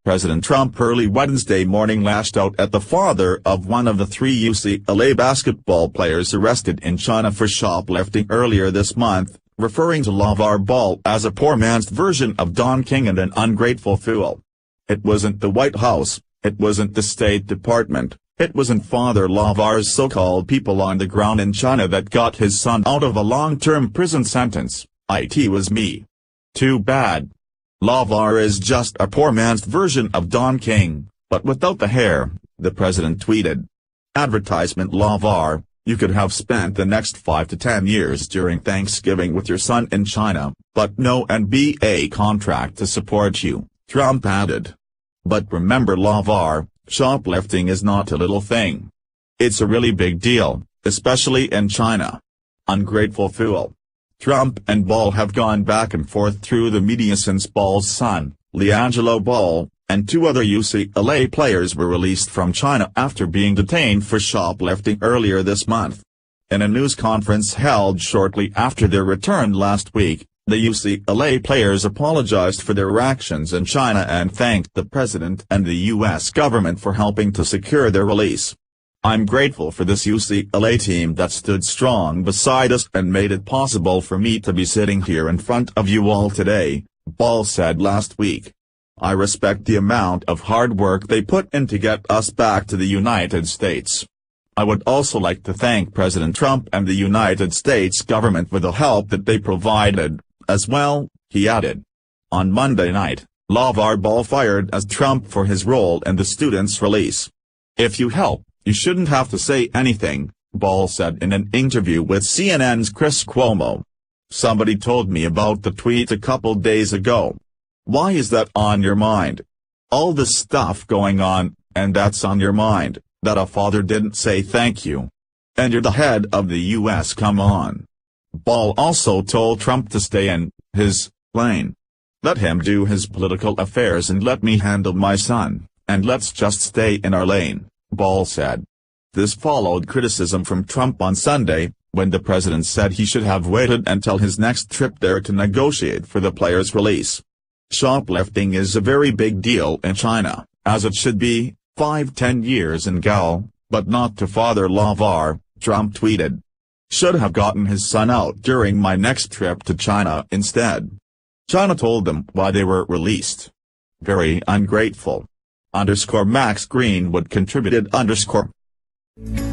President Trump early Wednesday morning lashed out at the father of one of the three UCLA basketball players arrested in China for shoplifting earlier this month, referring to LaVar Ball as a poor man's version of Don King and an ungrateful fool. It wasn't the White House, it wasn't the State Department, it wasn't Father LaVar's so-called people on the ground in China that got his son out of a long-term prison sentence. It was me. Too bad. LaVar is just a poor man's version of Don King, but without the hair, the president tweeted. Advertisement: LaVar, you could have spent the next 5 to 10 years during Thanksgiving with your son in China, but no NBA contract to support you, Trump added. But remember, LaVar, shoplifting is not a little thing. It's a really big deal, especially in China. Ungrateful fool. Trump and Ball have gone back and forth through the media since Ball's son, LaVar Ball, and two other UCLA players were released from China after being detained for shoplifting earlier this month. In a news conference held shortly after their return last week, the UCLA players apologized for their actions in China and thanked the president and the U.S. government for helping to secure their release. "I'm grateful for this UCLA team that stood strong beside us and made it possible for me to be sitting here in front of you all today," Ball said last week. "I respect the amount of hard work they put in to get us back to the United States. I would also like to thank President Trump and the United States government for the help that they provided, as well," he added. On Monday night, LaVar Ball fired at Trump for his role in the student's release. "If you help, you shouldn't have to say anything," Ball said in an interview with CNN's Chris Cuomo. "Somebody told me about the tweet a couple days ago. Why is that on your mind? All this stuff going on, and that's on your mind, that a father didn't say thank you. And you're the head of the U.S. Come on." Ball also told Trump to stay in his lane. "Let him do his political affairs and let me handle my son, and let's just stay in our lane," Ball said. This followed criticism from Trump on Sunday, when the president said he should have waited until his next trip there to negotiate for the player's release. "Shoplifting is a very big deal in China, as it should be, 5-10 years in jail, but not to Father LaVar," Trump tweeted. "Should have gotten his son out during my next trip to China instead. China told them why they were released. Very ungrateful. _ Max Greenwood contributed _"